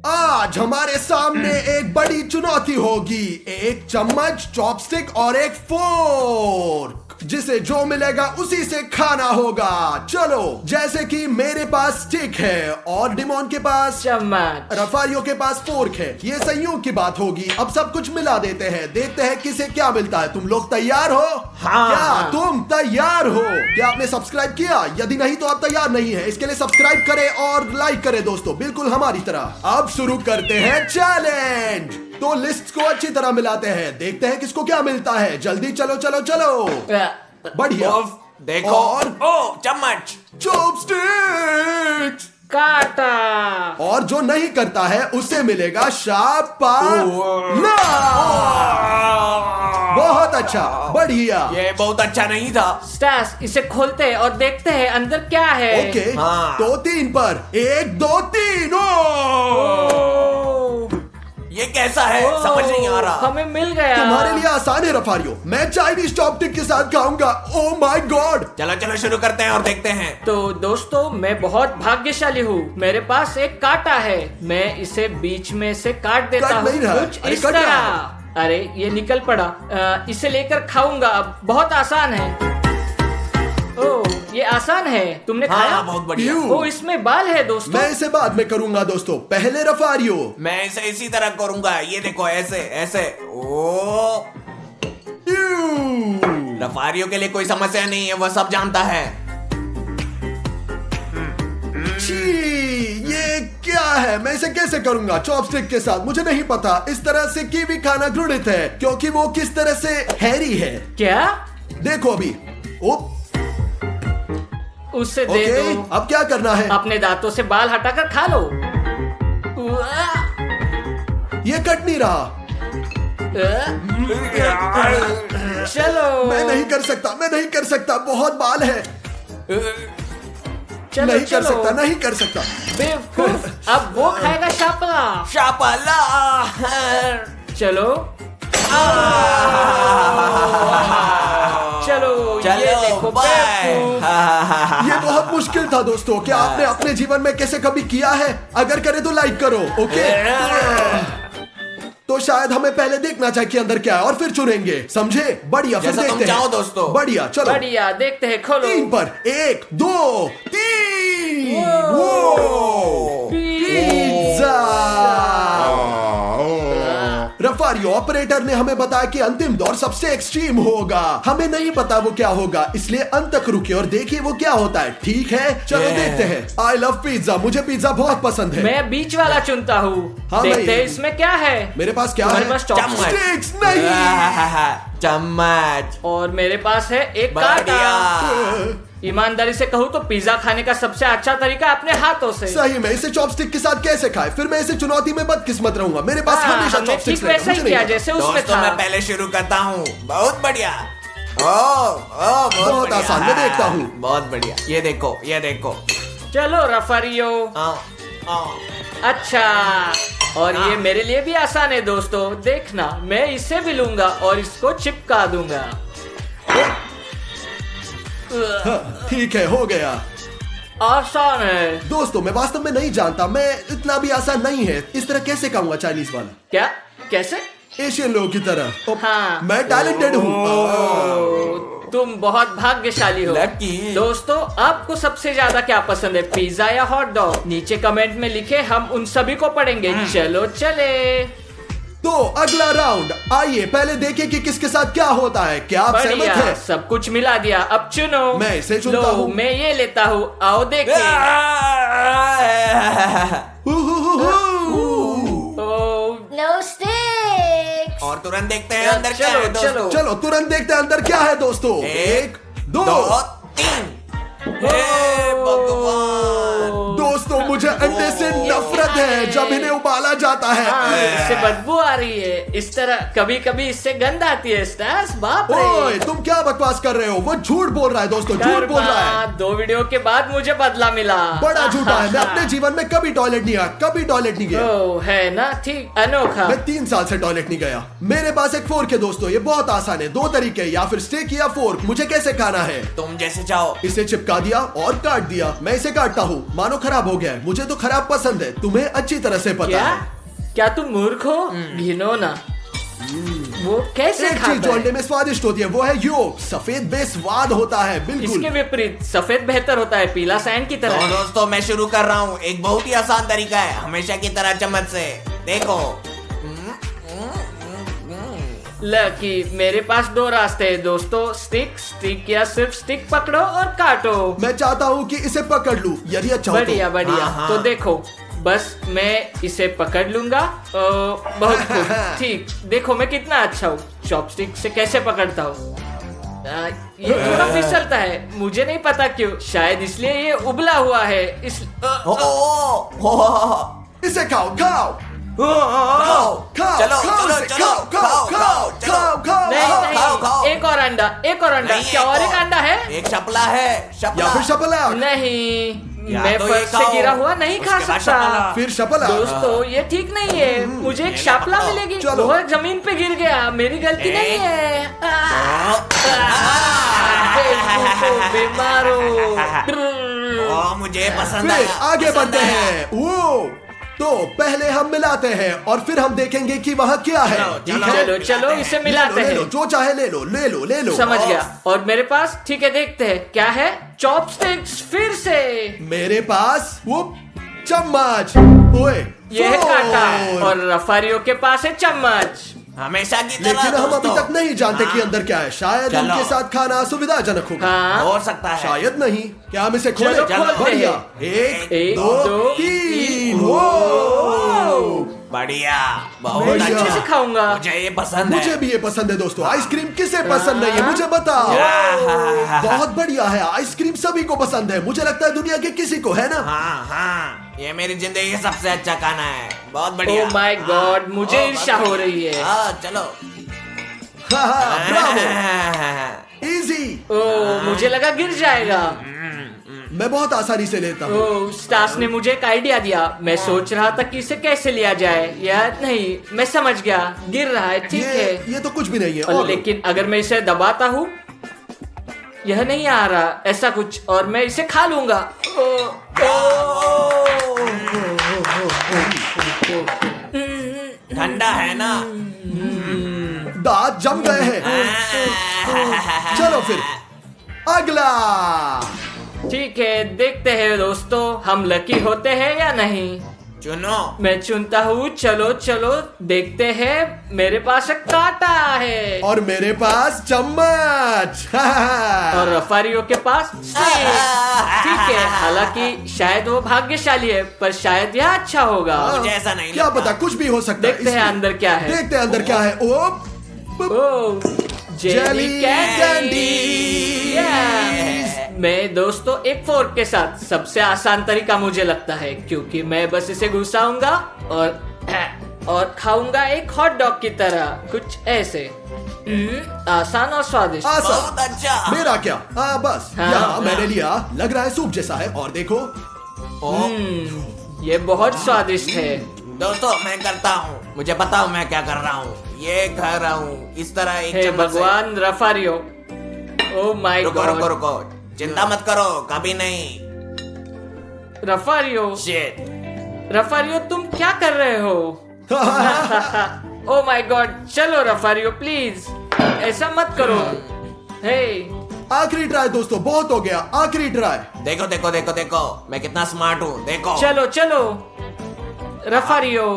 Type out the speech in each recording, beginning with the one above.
आज हमारे सामने एक बड़ी चुनौती होगी। एक चम्मच, चॉपस्टिक और एक फोर्क, जिसे जो मिलेगा उसी से खाना होगा। चलो, जैसे कि मेरे पास स्टिक है और डिमोन के पास चम्मच, रफारियो के पास फोर्क है। ये संयोग की बात होगी। अब सब कुछ मिला देते हैं, देखते हैं किसे क्या मिलता है। तुम लोग तैयार हो? हाँ। क्या तुम तैयार हो? क्या आपने सब्सक्राइब किया? यदि नहीं तो आप तैयार नहीं है। इसके लिए सब्सक्राइब करें और लाइक करें दोस्तों, बिल्कुल हमारी तरह। अब शुरू करते हैं चैलेंज। तो लिस्ट को अच्छी तरह मिलाते हैं, देखते हैं किसको क्या मिलता है। जल्दी चलो चलो चलो। बढ़िया। देखो। और ओ चम्मच, चॉपस्टिक्स। काटा। और जो नहीं करता है उसे मिलेगा शाबाश। बहुत अच्छा, बढ़िया। ये बहुत अच्छा नहीं था। स्टास, इसे खोलते हैं और देखते हैं अंदर क्या है। ओके, हाँ। तो 3 पर 1 2 3। ये कैसा है? समझ नहीं आ रहा। हमें मिल गया। तुम्हारे लिए आसान है रफारियो, मैं चाइनीज चॉपस्टिक के साथ खाऊंगा। Oh my God. चलो चलो शुरू करते हैं और देखते हैं। तो दोस्तों, मैं बहुत भाग्यशाली हूँ। मेरे पास एक कांटा है। मैं इसे बीच में से काट देता कट हूँ नहीं रहा है। कुछ अरे इस कट रहा तरह। अरे ये निकल पड़ा। इसे लेकर खाऊंगा। अब बहुत आसान है। ओह, ये आसान है। तुमने खाया? हाँ, बहुत बढ़िया। यू। ओ, इसमें बाल है दोस्तों। मैं इसे बाद में करूंगा दोस्तों, पहले रफारियो। मैं इसे इसी तरह करूंगा। ये देखो, ऐसे ऐसे। ओ, यू। रफारियों के लिए कोई समस्या नहीं है, वह सब जानता है। छी, ये क्या है? मैं इसे कैसे करूंगा चॉपस्टिक के साथ? मुझे नहीं पता। इस तरह से कीवी खाना घृणित है, क्योंकि वो किस तरह से हैरी है। क्या? देखो अभी। ओप, उससे दे ओके, दो। अब क्या करना है? अपने दांतों से बाल हटाकर खा लो। ये कट नहीं रहा। चलो। मैं नहीं कर सकता, मैं नहीं कर सकता, बहुत बाल है। चलो, नहीं कर चलो। सकता, नहीं कर सकता। बेवकूफ, अब वो खाएगा शापला। शापाला। चलो चलो, ये देखो बेवकूफ। ये बहुत मुश्किल था दोस्तों। क्या आपने अपने जीवन में कैसे कभी किया है? अगर करे तो लाइक करो। ओके, तो शायद हमें पहले देखना चाहिए कि अंदर क्या है और फिर चुनेंगे, समझे? बढ़िया, फिर जैसा तुम देखते चाहो हैं दोस्तों। बढ़िया, चलो। बढ़िया, देखते हैं। खोलो। 3 पर 1 2 3। पिज्जा। रफारियो ऑपरेटर ने हमें बताया कि अंतिम दौर सबसे एक्सट्रीम होगा। हमें नहीं पता वो क्या होगा, इसलिए अंत तक रुके और देखिए वो क्या होता है। ठीक है, चलो देखते हैं। आई लव पिज्जा, मुझे पिज्जा बहुत पसंद है। मैं बीच वाला चुनता हूँ। हाँ, देखते मैं- हैं इसमें क्या है। मेरे पास क्या तुम्हारे है? पास चॉपस्टिक चॉपस्टिक्स नहीं। चम्मच। और मेरे पास है एक बढ़िया। कांटा। ईमानदारी से कहूँ तो पिज्जा खाने का सबसे अच्छा तरीका अपने हाथों से। सही में इसे चॉपस्टिक के साथ कैसे खाए? फिर मैं इसे चुनौती में बदकिस्मत रहूंगा। मेरे पास हाँ, हमेशा हमने चॉपस्टिक्स ठीक वैसा ही किया जैसे उसमें दोस्तों, था। मैं पहले शुरू करता हूँ। बहुत बढ़िया। बहुत बहुत बढ़िया। आसान, मैं देखता हूँ। बहुत बढ़िया। ये देखो, ये देखो। चलो रफारियो। अच्छा, और ये मेरे लिए भी आसान है दोस्तों। देखना, मैं इसे भी लूंगा और इसको चिपका दूंगा। ठीक है, हो गया। आसान है दोस्तों, मैं वास्तव में नहीं जानता, मैं इतना भी आसान नहीं है। इस तरह कैसे खाऊंगा चाइनीज वाला? क्या? कैसे? एशियन लोगों की तरह। हाँ। मैं टैलेंटेड हूँ। ओ, तुम बहुत भाग्यशाली हो। Lucky। दोस्तों, आपको सबसे ज्यादा क्या पसंद है, पिज्जा या हॉट डॉग? नीचे कमेंट में लिखे, हम उन सभी को पढ़ेंगे। चलो चले। तो अगला राउंड, आइए पहले देखें कि किसके साथ क्या होता है। क्या आप सहमत बढ़िया, हैं? सब कुछ मिला दिया। अब चुनो। मैं इसे चुनता लो, हूँ। मैं ये लेता हूँ। आओ देखें। ओ, No sticks. और तुरंत देखते हैं अंदर क्या चलो, है दोस्तों। चलो। चलो तुरंत देखते हैं अंदर क्या है दोस्तों। 1 2 3। हे भगवान। दोस्तों, मुझे अंडे से नफरत है जब इन्हें उबाला जाता है। हाँ, इससे बदबू आ रही है। इस तरह कभी कभी इससे गंध आती है। स्टास, बाप रे। ओए, तुम क्या बकवास कर रहे हो? वो झूठ बोल रहा है दोस्तों, झूठ बोल रहा है। 2 वीडियो के बाद मुझे बदला मिला। बड़ा झूठा है। मैं अपने जीवन में कभी टॉयलेट नहीं गया, कभी टॉयलेट नहीं गया। ओ, है ना, ठीक, अनोखा। मैं 3 साल से टॉयलेट नहीं गया। मेरे पास एक फोर्क है दोस्तों, ये बहुत आसान है। 2 तरीके, या फिर स्टिक या फोर्क। मुझे कैसे खाना है? तुम जैसे चाहो। इसे चिपका दिया और काट दिया। मैं इसे काटता हूँ, मानो खराब हो गया है। मुझे तो खराब पसंद है, तुम्हें? तुम्हें अच्छी तरह से पता क्या है। क्या तुम मूर्ख हो? घिनौना। वो कैसे एक चीज खाता जो है? अंडे में स्वादिष्ट होती है वो है योग। सफेद बेस्वाद होता है, बिल्कुल। इसके विपरीत सफेद बेहतर होता है, पीला सैंड की तो तरह। दोस्तों मैं शुरू कर रहा हूँ। एक बहुत ही आसान तरीका है, हमेशा की तरह चम्मच से। देखो। लकी, मेरे पास दो रास्ते हैं दोस्तों, स्टिक या सिर्फ स्टिक पकड़ो और काटो। मैं चाहता हूँ कि इसे पकड़ लूं, यदि अच्छा हो तो। बढ़िया बढ़िया। हाँ। तो देखो, बस मैं इसे पकड़ लूंगा। बहुत खूब। ठीक, देखो मैं कितना अच्छा हूँ। चॉपस्टिक से कैसे पकड़ता हूँ। ये थोड़ा फिसलता है, मुझे नहीं पता क्यों। शायद इसलिए ये उबला हुआ है। इसे खाओ खाओ खाओ। खाओ चलो खाओ चलो इसे, चलो खाओ खाओ खाओ चलो। खाओ खाओ नहीं खाओ। नहीं, खाओ। एक और अंडा, एक और अंडा। नहीं, क्या और एक अंडा है? एक शपला है, शपला। या फिर शपला, नहीं, या मैं तो फर्श ये से खाओ, गिरा हुआ नहीं खा उसके बाद सकता। शपला। फिर शपला। दोस्तों ये ठीक नहीं है, मुझे एक शापला पकड़ो। मिलेगी। चलो। वो जमीन पे गिर गया, मेरी गलती एक। नहीं है। बीमारो। ओ, मुझे पसंद फिर आया। आगे पसंद बढ़ते आया। हैं। वो तो पहले हम मिलाते हैं और फिर हम देखेंगे कि वहाँ क्या है। चलो, ठीक चलो। है? चलो चलो इसे ले लो, मिलाते ले लो, हैं। जो चाहे ले लो ले लो ले लो। समझ गया। और मेरे पास, ठीक है देखते हैं क्या है। चॉपस्टिक्स फिर से। मेरे पास वो चम्मच। ओए ये है कांटा फोर। और रफारियों के पास है चम्मच। हमेशा की तरह। लेकिन हम अभी दोस्तों। तक नहीं जानते कि अंदर क्या है। शायद चलो। उनके साथ खाना सुविधाजनक होगा। हाँ, हो सकता है। शायद नहीं। क्या हम इसे खोले? चलो, खोलते बढ़िया। हैं। एक एक, दो दो, तीन। तीन। वो बढ़िया, बहुत बढ़िया। अच्छे से खाऊंगा। मुझे ये पसंद है। मुझे भी ये पसंद है दोस्तों। आइसक्रीम किसे पसंद नहीं है, मुझे बताओ। बहुत बढ़िया है। आइसक्रीम सभी को पसंद है। मुझे लगता है दुनिया के किसी को, है ना? हाँ हाँ, ये मेरी जिंदगी का सबसे अच्छा खाना है। बहुत बढ़िया। ओह माय गॉड, मुझे हाँ, ईर्ष्या बहुत हो रही है। हाँ, चलो। ब्रावो। इजी। ओह, मुझे लगा गिर जाएगा। मैं बहुत आसानी से लेता हूँ। ओह, स्टास ने मुझे एक आइडिया दिया। मैं सोच रहा था कि इसे कैसे लिया जाए। या नहीं, मैं समझ गया, गिर रहा है। ठीक है। ये तो कुछ भी नहीं है। और और लेकिन अगर मैं इसे दबाता हूँ, यह नहीं आ रहा ऐसा कुछ, और मैं इसे खा लूंगा। ठंडा है ना? दांत जम गए हैं। चलो फिर अगला। ठीक है, देखते हैं दोस्तों, हम लकी होते हैं या नहीं। चुनो। मैं चुनता हूँ। चलो चलो देखते हैं। मेरे पास एक कांटा है और मेरे पास चम्मच। और रफारियों के पास स्टिक। ठीक है, हालांकि शायद वो भाग्यशाली है, पर शायद यह अच्छा होगा। मुझे ऐसा नहीं क्या लगता। पता, कुछ भी हो सकता है। देखते हैं अंदर क्या है। देखते हैं अंदर क्या है। ओ ओह, जेली कैंडी। मैं दोस्तों एक फोर्क के साथ, सबसे आसान तरीका मुझे लगता है, क्योंकि मैं बस इसे घुसाऊंगा और खाऊंगा एक हॉट डॉग की तरह, कुछ ऐसे। आसान और स्वादिष्ट। आसान। बहुत अच्छा। मेरा क्या? बस हाँ, यहाँ मैंने लिया। लग रहा है सूप जैसा है। और देखो, ये बहुत स्वादिष्ट है। दोस्तों मैं करता हूँ, मुझे पता हूँ मैं क्या कर रहा हूँ। ये खा रहा हूँ इस तरह एक हे चम्मच से। भगवान, रफारियो। ओह माय रुको रुको गॉड, रुको, चिंता मत करो, कभी नहीं। रफारियो। शिट। रफारियो, तुम क्या कर रहे हो? ओह माय गॉड, चलो रफारियो प्लीज, ऐसा मत करो। हे, आखिरी ट्राई दोस्तों, बहुत हो गया। आखिरी ट्राई। देखो देखो देखो देखो, मैं कितना स्मार्ट हूँ। देखो। चलो चलो रफारियो।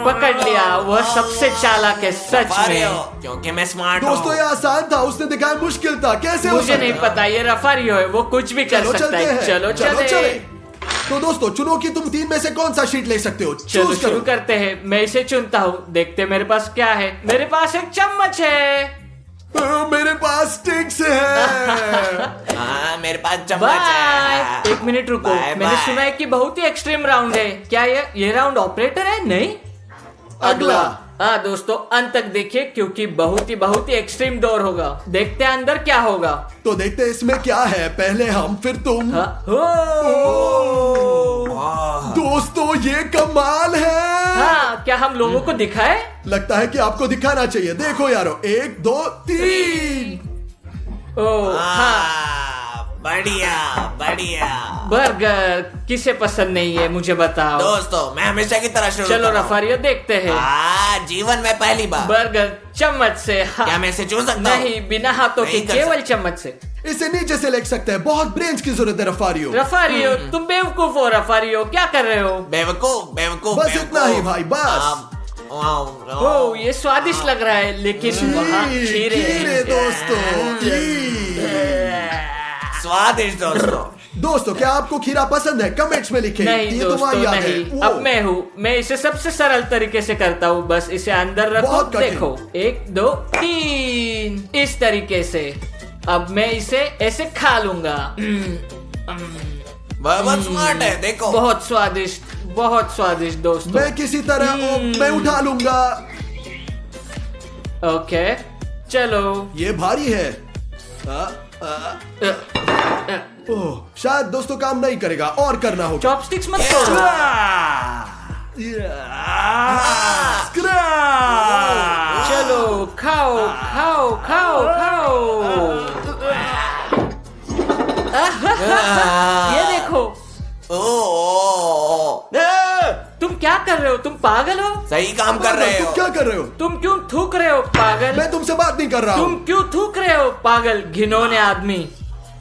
पकड़ लिया, वह सबसे चालाक है सच में। क्योंकि मैं स्मार्ट दोस्तों ये हूँ। आसान था, उसने दिखाया मुश्किल था। कैसे हो मुझे सकता नहीं है? पता, ये रफारियो है, वो कुछ भी कर चलो सकता चलते है। हैं। चलो चले। चले। तो दोस्तों चुनो कि तुम तीन में से कौन सा शीट ले सकते हो। चलो चूज शुरू करो। करते हैं। मैं इसे चुनता हूँ, देखते मेरे पास क्या है। मेरे पास एक चम्मच है। मेरे पास स्टिक्स है। हाँ, मेरे पास चम्मच बाय। है। एक मिनट रुको, बाय, मैंने बाय। सुना है कि बहुत ही एक्सट्रीम राउंड है। क्या ये राउंड ऑपरेटर है? नहीं, अगला। हाँ दोस्तों, अंत तक देखिए, क्योंकि बहुत ही एक्सट्रीम डोर होगा। देखते हैं अंदर क्या होगा। तो देखते हैं इसमें क्या है। पहले हम फिर तुम। हाँ, हो। दोस्तों ये कमाल है। हाँ, क्या हम लोगों को दिखाए? लगता है कि आपको दिखाना चाहिए। देखो यारो, 1 2 3। ओह हाँ, बढ़िया बढ़िया। बर्गर किसे पसंद नहीं है मुझे बताओ। दोस्तों मैं हमेशा की तरह शुरू चलो कर रहा हूं। रफारियो देखते हैं। जीवन में पहली बार। बर्गर चम्मच से। हाँ। क्या मैं इसे छू सकता हूं? नहीं, बिना हाथों के, नहीं कर केवल सकता। चम्मच से। इसे नीचे से लेग सकते हैं, बहुत ब्रेन्स की जरूरत है रफारियो। रफारियो तुम बेवकूफ हो। रफारियो क्या कर रहे हो? बेवकूफ बेवकूफ। बस इतना ही भाई, बस। ओ ये स्वादिष्ट लग रहा है, लेकिन वहाँ खीरे खीरे दोस्तों। स्वादिष्ट दोस्तों। दोस्तों क्या आपको खीरा पसंद है? कमेंट्स में लिखें। नहीं ये दोस्तों तुम्हारी याद है। नहीं। वो। अब मैं हूँ, मैं इसे सबसे सरल तरीके से करता हूँ। बस इसे अंदर रखो, बहुत कठिन। देखो 1 2 3 इस तरीके से। अब मैं इसे ऐसे खा लूंगा। बहुत स्मार्ट है, देखो। बहुत स्वादिष्ट दोस्तों। मैं किसी तरह मैं उठा लूंगा। ओके चलो। ये भारी है। ओह, शायद दोस्तों काम नहीं करेगा और करना होगा। चॉपस्टिक्स मत तोड़ो। चलो खाओ खाओ खाओ खाओ। ये देखो। तुम क्या कर रहे हो? तुम पागल हो? सही काम कर रहे तुम हो। क्या कर रहे हो? तुम क्यों थूक रहे हो पागल? मैं तुमसे बात नहीं कर रहा तुम हूँ। क्यों थूक रहे हो पागल घिनौने आदमी?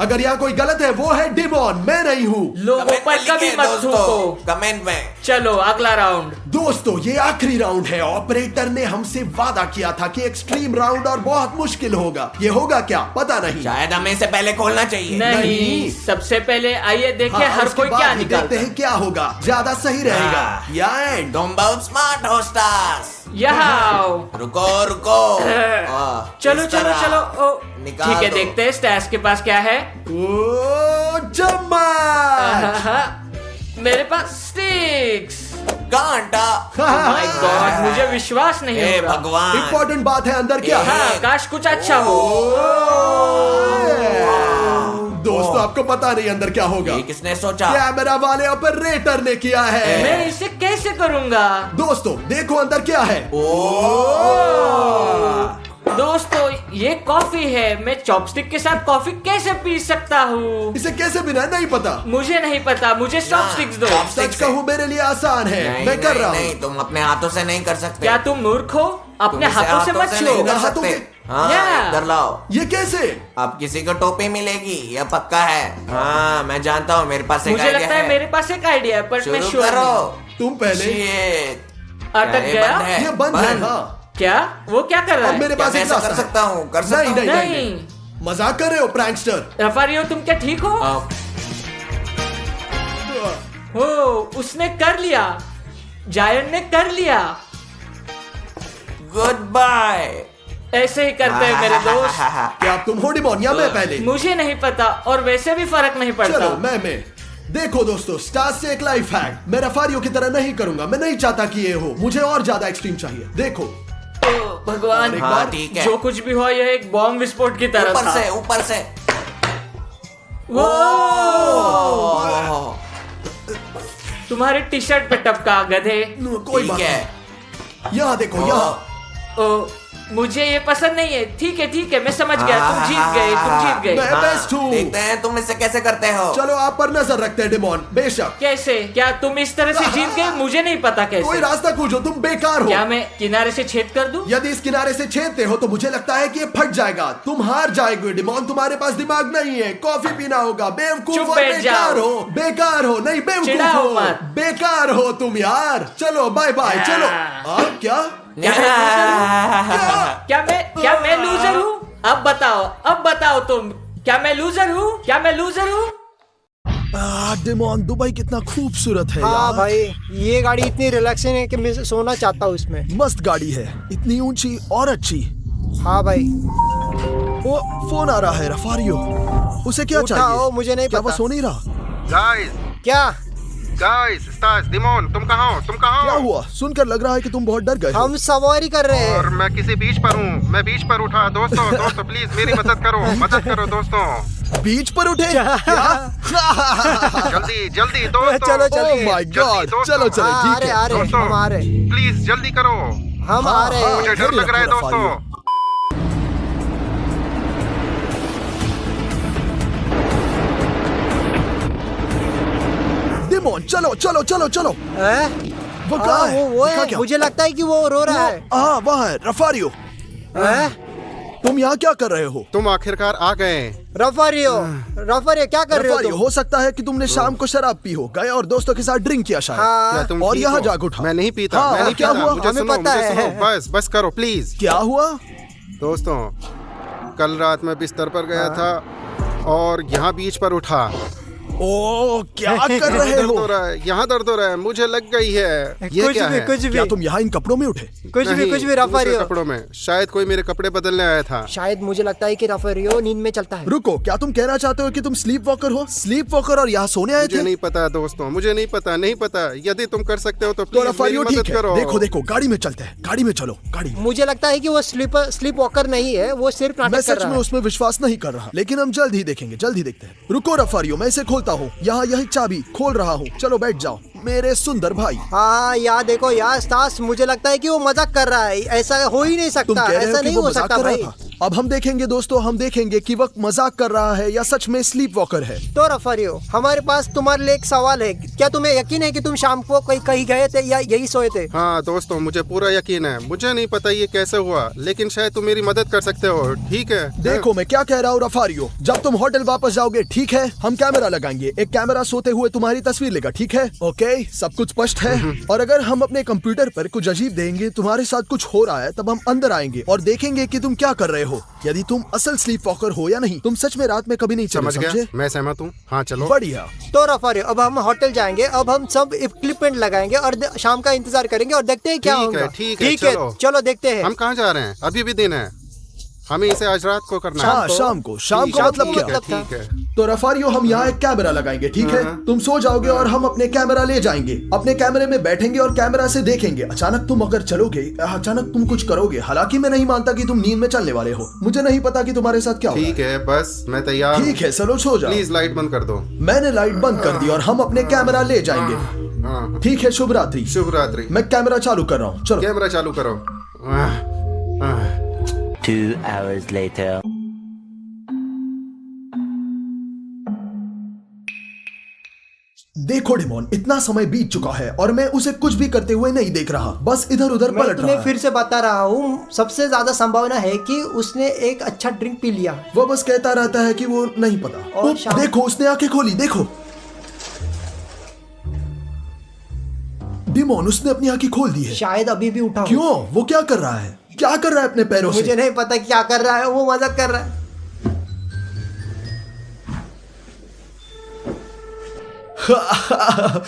अगर यहाँ कोई गलत है वो है डिमोन, मैं नहीं हूँ। लोगों कमेंट पर में कभी लिखे मत दोस्तों, थूको। कमेंट में। चलो अगला राउंड। दोस्तों ये आखिरी राउंड है। ऑपरेटर ने हमसे वादा किया था कि एक्सट्रीम राउंड और बहुत मुश्किल होगा। ये होगा क्या पता नहीं। शायद हमें इसे पहले खोलना चाहिए। नहीं, सबसे पहले आइए देखें हाँ, हर उसके कोई बाद क्या ही निकालता देखते है। हैं क्या होगा, ज्यादा सही रहेगा। हाँ। या एंड। तुम बहुत स्मार्ट हो स्टार्स। यहाँ रुको रुको। चलो इस चलो तरह चलो। ओ, निकाल ठीक है दो। देखते हैं स्टैश के पास क्या है। ओ चम्मच। मेरे पास स्टिक्स। कांटा। माय गॉड, मुझे विश्वास नहीं हे हो रहा। भगवान। इम्पोर्टेंट बात है, अंदर क्या है? हाँ काश कुछ अच्छा हो। दोस्तों आपको पता नहीं अंदर क्या होगा। ये किसने सोचा? कैमरा वाले ऑपरेटर ने किया है। मैं इसे कैसे करूंगा? दोस्तों देखो अंदर क्या है। दोस्तों ये कॉफी है। मैं चॉपस्टिक के साथ कॉफी कैसे पी सकता हूँ? इसे कैसे बिना नहीं पता। मुझे नहीं पता, मुझे चॉपस्टिक्स दो। सच कहूँ मेरे लिए आसान है। नहीं, मैं कर नहीं, रहा नहीं, हूँ। तुम अपने हाथों से नहीं कर सकते। क्या तुम मूर्ख हो? अपने तुम इसे हाथों से मत नहीं छुओ। कर हाथों सकते। के- हाँ Yeah. इधर लाओ। ये कैसे? अब किसी को टोपी मिलेगी, यह पक्का है। हाँ मैं जानता हूँ, मेरे पास एक मुझे आइडिया लगता है मेरे पास एक आइडिया है, पर मैं शुरू श्योर करो। नहीं। तुम पहले। Shit. अटक क्या ये गया? बंद है? ये बंद है। हाँ। क्या? वो क्या कर रहा अब है? मेरे क्या पास मैं एक ऐसा रास्ता कर है। सकता हूँ? कर सकता नहीं हूँ? नहीं नहीं। नहीं। मजाक कर रहे हो प्रैंकस्टर? रफारियो तुम क्या ठीक हो? हो उसने कर लिया। जायन ने कर लिया। Good bye. ऐसे ही करते हैं मेरे दोस्त। क्या अब तुम हो डिमोन या मैं पहले? मुझे नहीं पता और वैसे भी फर्क नहीं पड़ता। चलो मैं। देखो दोस्तों, स्टार्स से एक लाइफ हैक। मैं रफारियो की तरह नहीं करूंगा। मैं नहीं चाहता कि ये हो। मुझे और ज्यादा एक्सट्रीम चाहिए। देखो ओ, भगवान एक हाँ बार ठीक है। जो कुछ भी हुआ यह एक बॉम्ब विस्फोट की तरह था। ऊपर से। वो ओह, तुम्हारी टी शर्ट पे टपका गधे। कोई ठीक बात है। नहीं। यहाँ देखो यहाँ। ओ, मुझे ये पसंद नहीं है। ठीक है मैं समझ गया। तुम जीत गए। मैं हाँ, बेस्ट हूँ। देखते हैं तुम इसे कैसे करते हो। चलो आप पर नजर रखते हैं डिमोन। बेशक कैसे? क्या तुम इस तरह से जीत गए? मुझे नहीं पता कोई कैसे। रास्ता खोजो, तुम बेकार हो। क्या मैं किनारे से छेद कर दूं? यदि इस किनारे से छेदते हो तो मुझे लगता है कि ये फट जाएगा। तुम हार जाएगे डिमोन। तुम्हारे पास दिमाग नहीं है। कॉफी पीना होगा। बेवकूफ चुप और बैठ बेकार जाओ। हो। बेकार हो नहीं, बेवकूफ चिढ़ाओ हो। मत। बेकार हो तुम यार। चलो बाय बाय। चलो आप क्या क्या मैं लूजर हूँ? अब बताओ तुम। क्या मैं लूजर हूँ? डिमोन दुबई कितना खूबसूरत है हाँ यार। भाई, ये गाड़ी इतनी रिलैक्सिंग है कि मैं सोना चाहता हूँ इसमें। मस्त गाड़ी है, इतनी ऊंची और अच्छी। हाँ भाई। वो फोन आ रहा है रफारियो। उसे क्या उठाओ, चाहिए? मुझे नहीं क्या वो पता। सो नहीं रहा? क्या? गाइस स्टार्स डिमोन तुम कहाँ हो? क्या हुआ? सुनकर लग रहा है कि तुम बहुत डर गए हो। हम सवारी कर रहे और हैं। मैं किसी बीच पर हूँ। मैं बीच पर उठा। दोस्तों प्लीज मेरी मदद करो दोस्तों। बीच पर उठे? जल्दी दोस्तों। चलो, चलो। Oh my God! चलो चलो हाँ, आ ठीक रहे है। आ रहे दोस्तों हम आ रहे प्लीज जल्दी करो। हम आ रहे हाँ, मुझे हैं। डर लग रहा है दोस्तों। डिमोन चलो चलो चलो चलो। हैं? वो कहाँ है? वो दिखा है, क्या? मुझे लगता है कि वो रो रहा है। हाँ वहाँ है रफारियो। हैं? तुम यहाँ क्या कर रहे हो? तुम आखिरकार आ गए। रफारियो, रफारियो क्या कर रहे हो रफारियो, तुम? हो सकता है कि तुमने शाम को शराब पी हो, गए और दोस्तों के साथ ड्रिंक किया शायद। हाँ। क्या तुम और ठीक यहाँ हो? जाग उठा। मैं नहीं पीता, हाँ, मैं नहीं क्या पीता। हुआ? मुझे हमें सुनो, पता मुझे है। सुनो, बस करो प्लीज। क्या हुआ? दोस्तों, कल रात मैं बिस्तर पर गया था और यहाँ बीच पर उठा। ओ क्या कर यहाँ रहे दर्द हो? हो रहा है, यहाँ दर्द हो रहा है, मुझे लग गई है। ये कुछ क्या भी, है? कुछ क्या भी, तुम यहाँ इन कपड़ों में उठे? कुछ भी दूसरे रफारियो। कपड़ों में। शायद कोई मेरे कपड़े बदलने आया था। शायद मुझे लगता है कि रफारियो नींद में चलता है। रुको, क्या तुम कहना चाहते हो कि तुम स्लीप वॉकर हो? स्लीप वॉकर और यहाँ सोने आए मुझे थे? नहीं पता दोस्तों, मुझे नहीं पता। यदि तुम कर सकते हो तो तो प्लीज मेरी रफारियो ठीक मदद है। करो। देखो देखो, गाड़ी में चलते हैं, गाड़ी में चलो, गाड़ी में। मुझे लगता है कि वो स्लीप वॉकर नहीं है, वो सिर्फ मैं नाटक कर सच रहा में है। उसमें विश्वास नहीं कर रहा, लेकिन हम जल्द ही देखेंगे, जल्द ही देखते हैं। रुको रफारियो, मैं इसे खोलता हूँ। यहाँ यही चाबी खोल रहा हूँ। चलो बैठ जाओ मेरे सुंदर भाई। हाँ यार देखो यार स्टास, मुझे लगता है कि वो मजाक कर रहा है। ऐसा हो ही नहीं तुम सकता, कह रहे ऐसा हो कि नहीं वो हो मजाक सकता कर रहा भाई। था? अब हम देखेंगे दोस्तों, हम देखेंगे कि वक्त मजाक कर रहा है या सच में स्लीप वॉकर है। तो रफारियो, हमारे पास तुम्हारे लिए एक सवाल है। क्या तुम्हें यकीन है कि तुम शाम को कहीं गए थे या यही सोए थे? हाँ दोस्तों, मुझे पूरा यकीन है। मुझे नहीं पता ये कैसे हुआ, लेकिन शायद तुम मेरी मदद कर सकते हो, ठीक है? देखो मैं क्या कह रहा हूँ रफारियो, जब तुम होटल वापस जाओगे, ठीक है, हम कैमरा लगाएंगे। एक कैमरा सोते हुए तुम्हारी तस्वीर लेगा, ठीक है? ओके, सब कुछ स्पष्ट है। और अगर हम अपने कंप्यूटर पर कुछ अजीब देंगे, तुम्हारे साथ कुछ हो रहा है, तब हम अंदर आएंगे और देखेंगे कि तुम क्या कर रहे हो, यदि तुम असल स्लीप वॉकर हो या नहीं। तुम सच में रात में कभी नहीं चले, समझ गया, समझे? मैं सहमत हूँ। हाँ चलो। बढ़िया। तो रफारियो, अब हम होटल जाएंगे। अब हम सब इक्विपमेंट लगाएंगे और शाम का इंतजार करेंगे और देखते हैं क्या ठीक होगा। है, ठीक है, चलो। चलो देखते हैं। हम कहाँ जा रहे हैं? अभी भी दिन है, हमें इसे आज रात को करना है। हाँ शाम को ठीक है, मतलब ठीक क्या? है, ठीक है। तो रफारियो, हम यहाँ एक कैमरा लगाएंगे, ठीक है? तुम सो जाओगे और हम अपने कैमरा ले जाएंगे, अपने कैमरे में बैठेंगे और कैमरा से देखेंगे। अचानक तुम अगर चलोगे, अचानक तुम कुछ करोगे। हालांकि मैं नहीं मानता कि तुम नींद में चलने वाले हो, मुझे नहीं पता कि तुम्हारे साथ क्या ठीक है, बस मैं तैयार हूँ। ठीक है, चलो सो जाओ। प्लीज लाइट बंद कर दो। मैंने लाइट बंद कर दी और हम अपने कैमरा ले जाएंगे। हाँ, ठीक है, शुभ रात्रि। शुभ रात्रि। मैं कैमरा चालू कर रहा हूँ, चलो। कैमरा चालू करो। आह, आह। 2 hours later. देखो डिमोन, इतना समय बीत चुका है और मैं उसे कुछ भी करते हुए नहीं देख रहा, बस इधर उधर मैं पलट तुम्हें रहा फिर है। से बता रहा हूँ, सबसे ज्यादा संभावना है कि उसने एक अच्छा ड्रिंक पी लिया। वो बस कहता रहता है कि वो नहीं पता। और ओ, शाम- देखो उसने आंखें खोली, देखो डिमोन, उसने अपनी आंखें खोल दी है। शायद अभी भी उठा हो। क्यों? वो क्या कर रहा है? क्या कर रहा है अपने पैरों मुझे से? नहीं पता क्या कर रहा है, वो मजाक कर रहा है।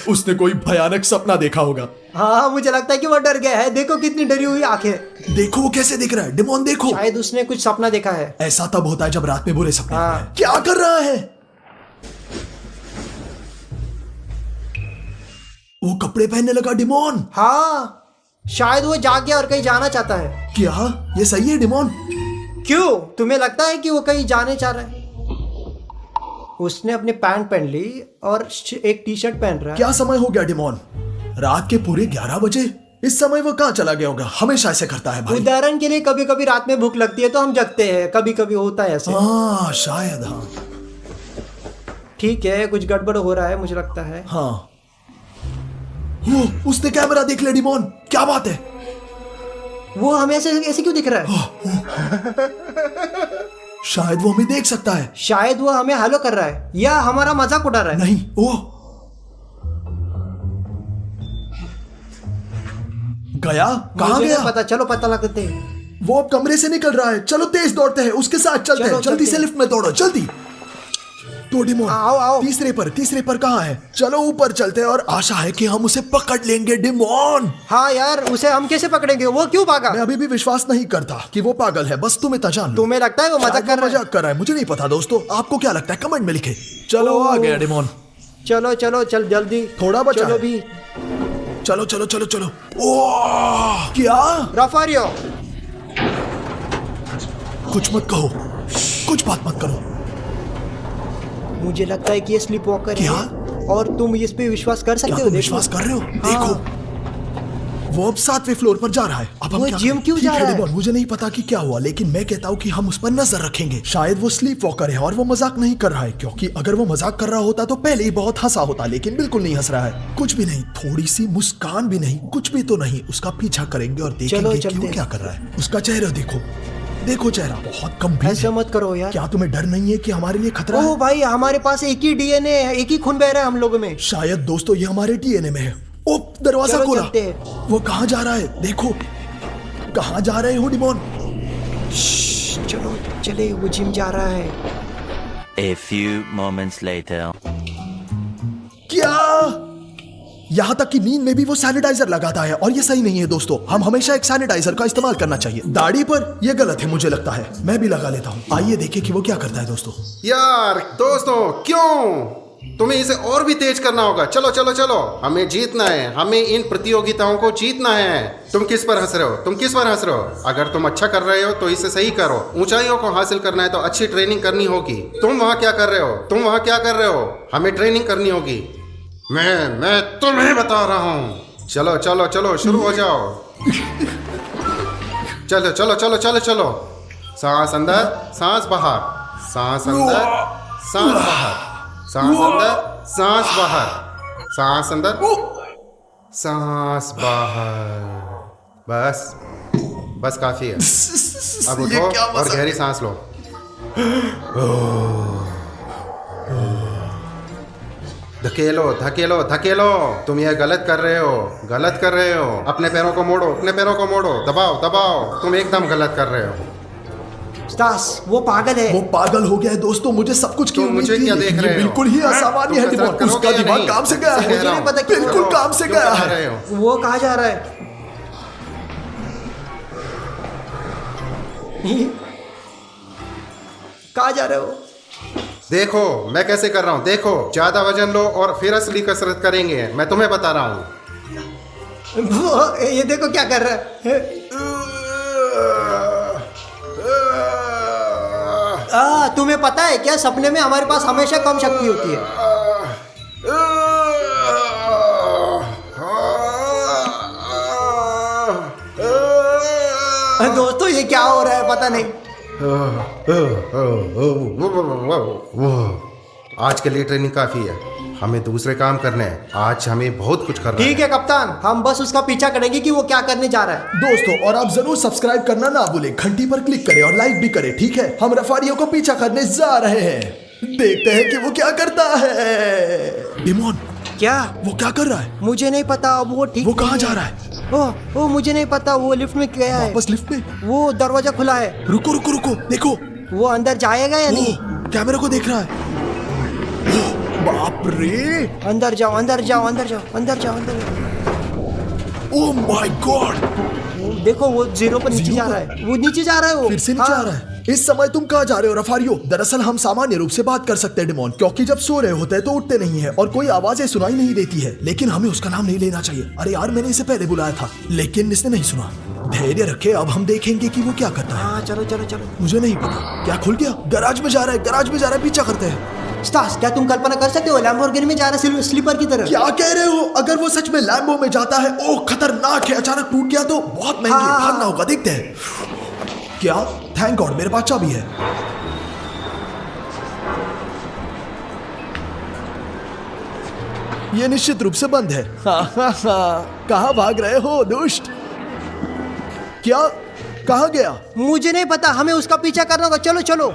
उसने कोई भयानक सपना देखा होगा। हाँ मुझे लगता है कि वो डर गया है। देखो कितनी डरी हुई आंखें। देखो वो कैसे दिख रहा है। डिमोन देखो, शायद उसने कुछ सपना देखा है। ऐसा तब होता है जब रात में बुरे सपने हाँ। आते हैं। क्या कर रहा है? वो कपड़े पहनने लगा डिमोन। हाँ शायद वो जाग गया और कहीं जाना चाहता है। क्या ये सही है डिमोन? क्यों तुम्हें लगता है कि वो कहीं जाने चाह रहा है? उसने अपनी पैंट पहन ली और एक टी शर्ट पहन रहा है। क्या समय हो गया डिमोन? रात के पूरे 11 बजे। इस समय वो कहाँ चला गया होगा? हमेशा ऐसे करता है भाई। उदाहरण के लिए कभी कभी रात में भूख लगती है तो हम जगते हैं, कभी कभी होता है ऐसे। हाँ शायद, हाँ ठीक है, कुछ गड़बड़ हो रहा है मुझे लगता है। हाँ। वो उसने कैमरा देख लिया डिमोन। क्या बात है? वो हमें ऐसे क्यों दिख रहा है? शायद वो हमें देख सकता है। शायद वो हमें हेलो कर रहा है या हमारा मजाक उड़ा रहा है। नहीं, वो गया। कहाँ मुझे गया? नहीं पता, चलो पता लगाते हैं। वो अब कमरे से निकल रहा है। चलो तेज दौड़ते हैं, उसके साथ चलते चलो, हैं। जल्दी चलते से हैं। लिफ्ट में दौड़ो, जल्दी। तो डिमोन, आओ, आओ। तीसरे पर कहाँ है? चलो ऊपर चलते हैं और आशा है कि हम उसे पकड़ लेंगे डिमोन। हाँ यार, उसे हम कैसे पकड़ेंगे? वो क्यों भागा? मैं अभी भी विश्वास नहीं करता कि वो पागल है। बस तुम इतना जान लो। तुम्हें लगता है वो मजाक कर रहा है? मजाक कर रहा है, मुझे नहीं पता दोस्तों। आपको क्या लगता है? कमेंट में लिखे। चलो आ गया डिमोन। चलो चलो चल जल्दी, थोड़ा बचा चलो है। भी। चलो चलो चलो चलो। ओह क्या? रफारियो, कुछ मत कहो, कुछ बात मत करो। मुझे लगता है कि ये स्लीप वॉकर क्या? है और तुम इस पे विश्वास कर क्या सकते हो। तुम देखो। विश्वास कर रहे हो? हाँ। देखो वो अब 7वें फ्लोर पर जा रहा है। अब हम वो क्या जिम करें? क्यों ठीक जा रहा है? डिमॉन, मुझे नहीं पता कि क्या हुआ, लेकिन मैं कहता हूँ कि हम उस पर नजर रखेंगे। शायद वो स्लीप वॉकर है और वो मजाक नहीं कर रहा है, क्योंकि अगर वो मजाक कर रहा होता तो पहले ही बहुत हंसा होता, लेकिन बिल्कुल नहीं हंस रहा है। कुछ भी नहीं, थोड़ी सी मुस्कान भी नहीं, कुछ भी तो नहीं। उसका पीछा करेंगे और देखेंगे कि वो क्या कर रहा है। उसका चेहरा देखो, देखो चेहरा बहुत गंभीर ऐसा है। मत करो यार। क्या तुम्हें डर नहीं है कि हमारे लिए खतरा है? ओ भाई, हमारे पास एक ही डीएनए है, एक ही खून बह रहा है हम लोगों में। शायद दोस्तों ये हमारे डीएनए में है। ओ दरवाजा चलो खोला। चलते हैं। वो कहाँ जा रहा है? देखो कहाँ जा रहे हो डिमोन? चलो चले, वो जिम जा रहा है। A few moments later. क्या? यहाँ तक कि नींद में भी वो सैनिटाइजर लगाता है और ये सही नहीं है दोस्तों। हम हमेशा एक सैनिटाइजर का इस्तेमाल करना चाहिए। दाढ़ी पर ये गलत है मुझे लगता है। मैं भी लगा लेता हूँ। आइए देखें कि वो क्या करता है दोस्तों। यार दोस्तों, क्यों? तुम्हें इसे और भी तेज करना होगा। चलो चलो चलो, हमें जीतना है। हमें इन प्रतियोगिताओं को जीतना है। तुम किस पर हंस रहे हो? तुम किस पर हंस रहे हो? अगर तुम अच्छा कर रहे हो तो इसे सही करो। ऊंचाइयों को हासिल करना है तो अच्छी ट्रेनिंग करनी होगी। तुम वहाँ क्या कर रहे हो? तुम वहाँ क्या कर रहे हो? हमें ट्रेनिंग करनी होगी। मैं तुम्हें बता रहा हूँ। चलो चलो चलो, शुरू हो जाओ। चलो चलो चलो चलो चलो। सांस अंदर, सांस बाहर, सांस अंदर, सांस बाहर, सांस अंदर, सांस बाहर, सांस अंदर, सांस बाहर। बस बस काफी है। अब ये उठो क्या और मजा- गहरी सांस लो। धकेलो धकेलो धकेलो। तुम ये गलत कर रहे हो, गलत कर रहे हो। अपने पैरों को मोड़ो, अपने पैरों को मोड़ो। दबाओ दबाओ। तुम एकदम गलत कर रहे हो। स्टास, वो पागल है। वो पागल हो गया है दोस्तों। मुझे सब कुछ की तुम उम्मीद मुझे थी, क्या लेकिन देख ये रहे हो? बिल्कुल ही हाँ? असामान्य है तुम डिमोन। कसरत करोगे उसका या दिमाग नहीं? काम से गया इससे है। कह रहा हूं। पता क्यों? बिल्कुल काम से क्यों गया बता है। रहे हो? वो कहाँ जा रहा है? कहाँ जा रहे हो? देखो मैं कैसे कर रहा हूँ। देखो, ज्यादा वजन लो और फिर असली कसरत करेंगे। मैं तुम्हें बता रहा हूँ। ये देखो क्या कर रहा है। तुम्हें पता है क्या, सपने में हमारे पास हमेशा कम शक्ति होती है। दोस्तों ये क्या हो रहा है पता नहीं। आज के लिए ट्रेनिंग काफी है। हमें दूसरे काम करने हैं। आज हमें बहुत कुछ करना ठीक है कप्तान, हम बस उसका पीछा करेंगे कि वो क्या करने जा रहा है। दोस्तों, और आप जरूर सब्सक्राइब करना ना भूलें। घंटी पर क्लिक करें और लाइक भी करें, ठीक है? हम रफारियों को पीछा करने जा रहे हैं। देखते हैं कि वो क्या करता है। डिमोन, क्या? वो क्या कर रहा है? मुझे नहीं पता। अब वो ठीक वो कहाँ नहीं जा रहा है? ओ मुझे नहीं पता। वो लिफ्ट में गया है। वापस लिफ्ट में? वो दरवाजा खुला है। रुको रुको रुको, देखो वो अंदर जाएगा या नहीं? कैमरे को देख रहा है। बाप रे, अंदर जाओ अंदर जाओ अंदर जाओ अंदर जाओ अंदर जाओ। Oh my God. वो देखो, वो जीरो पर नीचे जीरो जा पर? रहा है। वो नीचे जा रहा है। वो फिर से नीचे आ रहा है। इस समय तुम कहाँ जा रहे हो रफारियो? दरअसल हम सामान्य रूप से बात कर सकते हैं डिमोन, क्योंकि जब सो रहे होते हैं तो उठते नहीं है और कोई आवाजें सुनाई नहीं देती है। लेकिन हमें उसका नाम नहीं लेना चाहिए। अरे यार, मैंने इसे पहले बुलाया था लेकिन इसने नहीं सुना। धैर्य रखे, अब हम देखेंगे कि वो क्या करता है। हाँ चलो चलो चलो। मुझे नहीं पता क्या खुल गया। गैराज में जा रहा है, गैराज में जा रहा है। पीछा करते हैं। स्टास, क्या तुम कल्पना कर सकते हो लैम्बोर्गिनी में जा रहा है स्लीपर की तरह? क्या कह रहे हो? अगर वो सच में लैम्बो में जाता है, ओह खतरनाक है। अचानक टूट गया तो बहुत महंगी है। हाँ। भागना होगा, देखते हैं। क्या? थैंक गॉड मेरे पास चाबी है। ये निश्चित रूप से बंद है। कहाँ भाग रहे हो दुष्ट? क्या? कहाँ गया? मुझे नहीं पता, हमें उसका पीछा करना होगा। चलो चलो।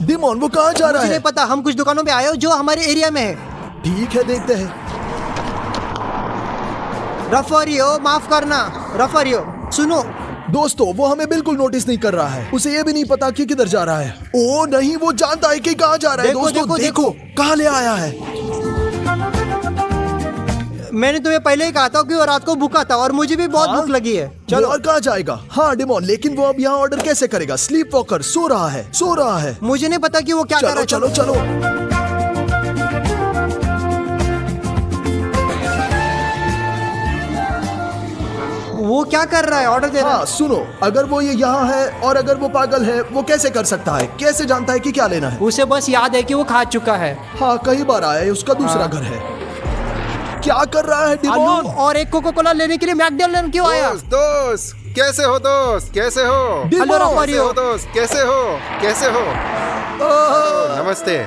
डिमोन, वो कहाँ जा रहा मुझे है? नहीं पता, हम कुछ दुकानों पे आए हो जो हमारे एरिया में है। ठीक है, देखते हैं। रफारियो, माफ करना। रफारियो सुनो। दोस्तों, वो हमें बिल्कुल नोटिस नहीं कर रहा है। उसे ये भी नहीं पता कि किधर जा रहा है। ओ नहीं, वो जानता है कि कहाँ जा रहा है। देखो, दोस्तों देखो, देखो कहाँ ले आया है। मैंने तुम्हें पहले ही कहा था कि वो रात को भूखा था और मुझे भी बहुत भूख लगी है। चलो, और कहाँ जाएगा? हाँ डिमोन, लेकिन वो अब यहाँ ऑर्डर कैसे करेगा? स्लीप वॉकर सो रहा है, सो रहा है। मुझे नहीं पता कि वो क्या कर रहा चलो है। चलो चलो। वो क्या कर रहा है? ऑर्डर दे रहा हाँ सुनो, अगर वो ये यहाँ है और अगर वो पागल है, वो कैसे कर सकता है? कैसे जानता है कि क्या लेना है? है। उसे बस याद है कि वो खा चुका है। हाँ, कई बार आया है। उसका दूसरा घर है। क्या कर रहा है आलू डिमोन? और एक कोको कोला लेने के लिए मैकडॉनल्ड क्यों आया? दोस्त कैसे हो दोस्त, कैसे हो? हेलो कैसे रफारियो। हो दोस्त, कैसे हो, कैसे हो? नमस्ते।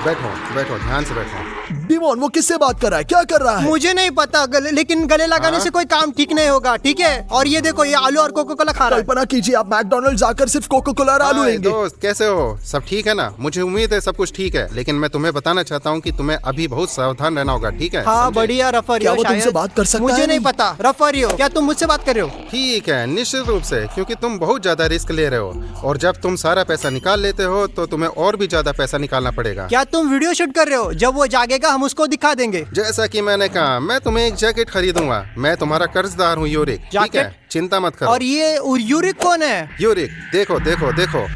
बैठो बैठो, ध्यान से बैठो। डिमोन वो किससे बात कर रहा है, क्या कर रहा है? मुझे नहीं पता लेकिन गले लगाने से कोई काम ठीक नहीं होगा, ठीक है? और ये देखो, ये आलू और कोको कोला खा रहा है। कल्पना कीजिए आप मैकडॉनल्ड्स जाकर सिर्फ कोको कोला और आलू हाय लेंगे। दोस्त, कैसे हो? सब ठीक है ना? मुझे उम्मीद है सब कुछ ठीक है, लेकिन मैं तुम्हें बताना चाहता हूँ कि तुम्हें अभी बहुत सावधान रहना होगा, ठीक है? हाँ समझे? बढ़िया रफारियो। क्या वो तुमसे शायद। बात कर सकता मुझे है? नहीं पता रफारियो, क्या तुम मुझसे बात कर रहे हो? ठीक है, निश्चित रूप से, क्योंकि तुम बहुत ज्यादा रिस्क ले रहे हो और जब तुम सारा पैसा निकाल लेते हो तो तुम्हें और भी ज्यादा पैसा निकालना पड़ेगा। क्या तुम वीडियो शूट कर रहे हो? जब वो जागेगा हम उसको दिखा देंगे। जैसा कि मैंने कहा, मैं तुम्हें एक जैकेट खरीदूंगा। मैं तुम्हारा कर्जदार हूँ यूरिक, ठीक है? जैकेट? चिंता मत करो। और ये यूरिक कौन है? यूरिक, देखो देखो देखो।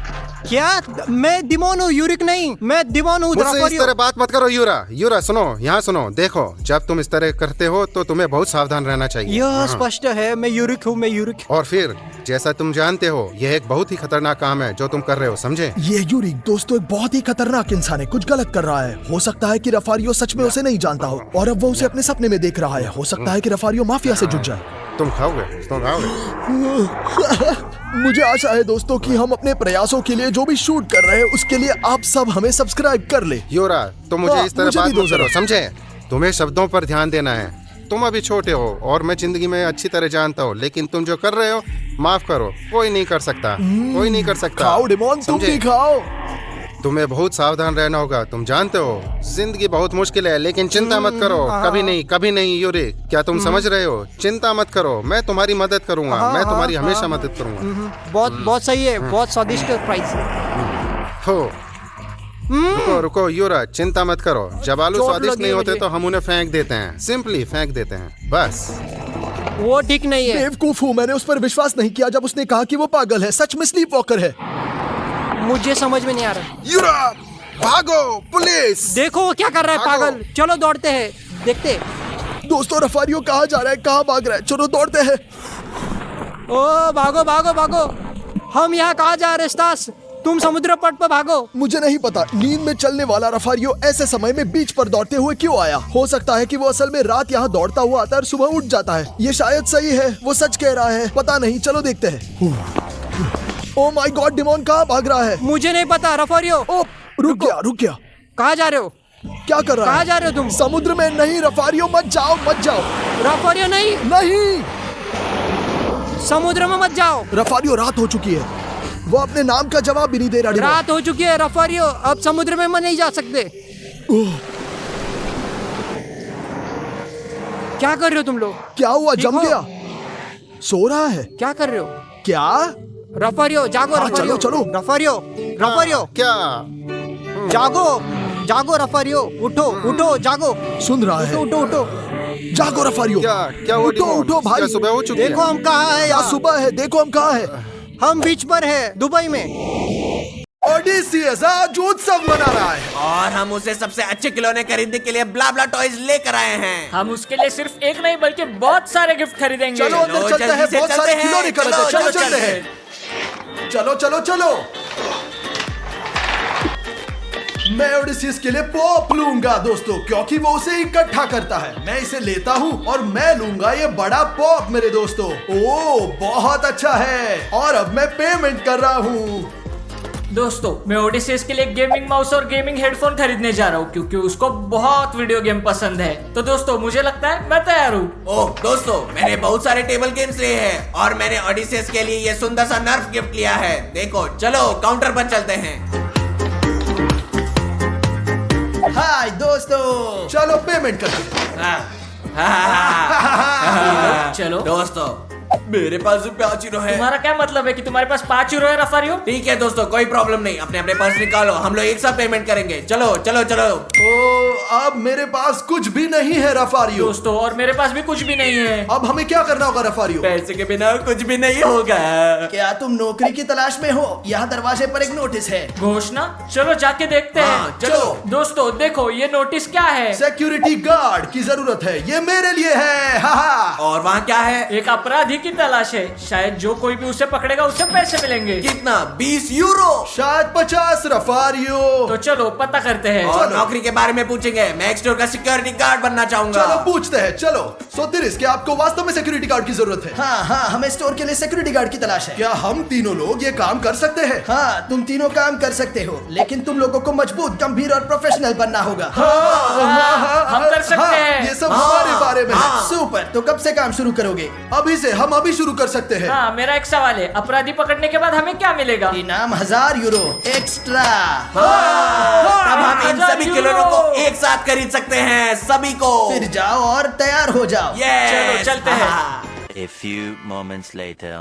क्या मैं डिमोन हूँ, यूरिक नहीं। मैं डिमोन हूँ मुझसे इस रफारियो। तरह बात मत करो यूरा सुनो, यहाँ सुनो। देखो, जब तुम इस तरह करते हो तो तुम्हें बहुत सावधान रहना चाहिए। यह हाँ। स्पष्ट है, मैं यूरिक हूँ, मैं यूरिक। और फिर जैसा तुम जानते हो, यह एक बहुत ही खतरनाक काम है जो तुम कर रहे हो, समझे? ये यूरिक दोस्तों एक बहुत ही खतरनाक इंसान है, कुछ गलत कर रहा है। हो सकता है कि रफारियो सच में उसे नहीं जानता हो और अब वो उसे अपने सपने में देख रहा है। हो सकता है कि रफारियो माफिया से जुड़ जाए। तुम खाओगे? मुझे आशा है दोस्तों कि हम अपने प्रयासों के लिए जो भी शूट कर रहे हैं उसके लिए आप सब हमें सब्सक्राइब कर ले। यूरा, तुम मुझे हाँ, इस तरह मुझे बात भी दो मत करो, जरा। समझे? तुम्हें शब्दों पर ध्यान देना है। तुम अभी छोटे हो और मैं जिंदगी में अच्छी तरह जानता हूँ, लेकिन तुम जो कर रहे हो, माफ करो, कोई नहीं कर सकता, कोई नहीं कर सकता। खाओ डिमोन, तुम समझे? भी खाओ। तुम्हें बहुत सावधान रहना होगा, तुम जानते हो जिंदगी बहुत मुश्किल है, लेकिन चिंता मत करो। कभी नहीं यूरिक, क्या तुम समझ रहे हो? चिंता मत करो, मैं तुम्हारी मदद करूंगा। मैं तुम्हारी हमेशा मदद करूंगा। बहुत सही है, बहुत स्वादिष्ट प्राइस। हो, रुको यूरा, चिंता मत करो। जब आलू चोट स्वादिष्ट लगी नहीं होते मुझे। तो हम उन्हें फेंक देते हैं, सिंपली फेंक देते हैं, बस। वो ठीक नहीं है। बेवकूफ हूँ, मैंने उस पर विश्वास नहीं किया जब उसने कहा कि वो पागल है। सच में स्लीप वॉकर है। मुझे समझ में नहीं आ रहा। यूरा, भागो, पुलिस! देखो वो क्या कर रहा है, भागो। पागल। चलो दौड़ते हैं, देखते। दोस्तों रफारियो कहाँ जा रहा है, कहाँ भाग रहा है? चलो दौड़ते हैं। ओ भागो भागो भागो। हम यहाँ कहाँ जा रहे स्टास? तुम समुद्र पट पर भागो। मुझे नहीं पता, नींद में चलने वाला रफारियो ऐसे समय में बीच पर दौड़ते हुए क्यों आया? हो सकता है कि वो असल में रात यहाँ दौड़ता हुआ आता है और सुबह उठ जाता है। ये शायद सही है, वो सच कह रहा है, पता नहीं। चलो देखते हैं। ओ माय गॉड, डिमोन कहाँ भाग रहा है? मुझे नहीं पता रफारियो। ओ रुक गया। कहाँ जा रहे हो? क्या कर रहा है? कहाँ जा रहे हो तुम? समुद्र में नहीं रफारियो, मत जाओ। रफारियो नहीं, नहीं समुद्र में मत जाओ। रफारियो, रात हो चुकी है। वो अपने नाम का जवाब भी नहीं दे रहा। डिमोन, रात हो चुकी है रफारियो, अब समुद्र में नहीं जा सकते। क्या कर रहे हो तुम लोग? क्या हुआ? जम देखो। गया? सो रहा है क्या कर रहे हो? क्या? रफारियो जागो। हाँ, रफारियो चलो। रफारियो क्या? जागो रफारियो, उठो जागो। सुन रहा है? उठो। जागो रफारियो। क्या हुआ उठो डिमोन? उठो भाई। क्या सुबह हो चुकी है? देखो हम कहाँ है क्या यहाँ? सुबह है? देखो हम कहाँ है। हम बीच पर है, दुबई में। ओडिसियस आज उत्सव मना रहा है। और हम उसे सबसे अच्छे खिलौने खरीदने के लिए ब्ला ब्ला टॉयज लेकर आए हैं। हम उसके लिए सिर्फ एक नहीं बल्कि बहुत सारे गिफ्ट खरीदेंगे। चलो अंदर चलते हैं, जल्दी से बहुत सारे चलते हैं। खिलौने खरीदते हैं। चलो, चलो चलो, चलते हैं। चलो। मैं ओडिसियस के लिए पॉप लूंगा दोस्तों, क्योंकि वो उसे इकट्ठा करता है। मैं इसे लेता हूँ और मैं लूंगा ये बड़ा पॉप मेरे दोस्तों। ओह बहुत अच्छा है। और अब मैं पेमेंट कर रहा हूँ। दोस्तों मैं ओडिसीज के लिए गेमिंग माउस और गेमिंग हेडफोन खरीदने जा रहा हूँ क्योंकि उसको बहुत वीडियो गेम पसंद है। तो दोस्तों मुझे लगता है मैं तैयार हूँ। ओह दोस्तों, मैंने बहुत सारे टेबल गेम्स लिए हैं और मैंने ओडिसेस के लिए ये सुंदर सा नर्फ गिफ्ट लिया है। देखो, चलो काउंटर पर चलते हैं। हाय दोस्तों, चलो पेमेंट करते हैं। चलो दोस्तों, मेरे पास 5 यूरो है। तुम्हारा क्या मतलब है कि तुम्हारे पास 5 यूरो है रफारियो? ठीक है दोस्तों, कोई प्रॉब्लम नहीं। अपने अपने पर्स निकालो, हम लोग एक साथ पेमेंट करेंगे। चलो। ओ अब मेरे पास कुछ भी नहीं है रफारियो। दोस्तों और मेरे पास भी कुछ भी नहीं है। अब हमें क्या करना होगा रफारियो? पैसे के बिना कुछ भी नहीं होगा। क्या तुम नौकरी की तलाश में हो? यहाँ दरवाजे पर एक नोटिस है। घोषणा? चलो जाके देखते हैं। हाँ, चलो। दोस्तों देखो ये नोटिस क्या है? सिक्योरिटी गार्ड की जरूरत है, ये मेरे लिए है। हा। और वहाँ क्या है? एक अपराधी की तलाश है। शायद जो कोई भी उसे पकड़ेगा उसे पैसे मिलेंगे। कितना? 20 यूरो। शायद 50 रफारियो। तो चलो पता करते हैं। और नौकरी के बारे में पूछेंगे। मैं एक स्टोर का सिक्योरिटी गार्ड बनना चाहूंगा। चलो पूछते हैं। चलो सोतिरिस, क्या आपको वास्तव में सिक्योरिटी गार्ड की जरूरत है? हाँ हाँ, हमें स्टोर के लिए सिक्योरिटी गार्ड की तलाश है। क्या हम तीनों लोग ये काम कर सकते हैं? हाँ, तुम तीनों काम कर सकते हो, लेकिन तुम लोगों को मजबूत, गंभीर और प्रोफेशनल बनना होगा। हम कर सकते हैं। ये सब हमारे बारे में है। सुपर। तो कब से काम शुरू करोगे? अभी से, हम अभी शुरू कर सकते हैं। हाँ, मेरा एक सवाल है, अपराधी पकड़ने के बाद हमें क्या मिलेगा? इनाम 1000 यूरो एक्स्ट्रा। तब हम इन 1000 सभी यूरो। खिलौनों को एक साथ खरीद सकते हैं, सभी को। फिर जाओ और तैयार हो जाओ। Yes! चलो, चलते हैं। हाँ। A few moments later.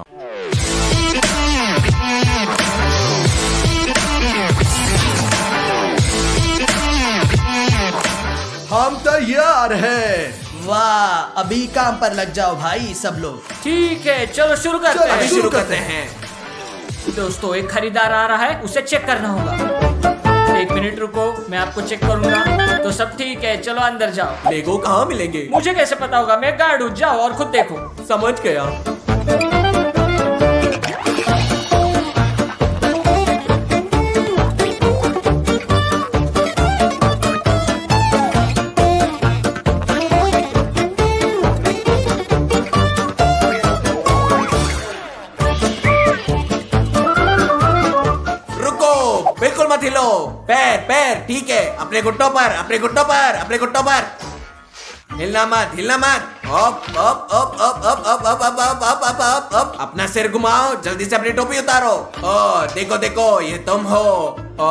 हम तैयार हैं। वाह, अभी काम पर लग जाओ भाई सब लोग। ठीक है, चलो शुरू करते चलो, अभी हैं। शुरू करते हैं। दोस्तों, एक खरीदार आ रहा है, उसे चेक करना होगा। 1 मिनट रुको, मैं आपको चेक करूंगा। तो सब ठीक है, चलो अंदर जाओ। लेगो कहाँ मिलेंगे? मुझे कैसे पता होगा? मैं गार्ड हूँ, जाओ और खुद देखो। समझ गया। रुको, बिल्कुल मत हिलो। पैर पैर, ठीक है। अपने घुटनों पर, अपने घुटनों पर, अपने घुटनों पर। हिलना मत, हिलना मत। Up up up up up up up up up up up up up. अपना सिर घुमाओ, जल्दी से अपनी टोपी उतारो। ओ देखो देखो, ये तुम हो। ओ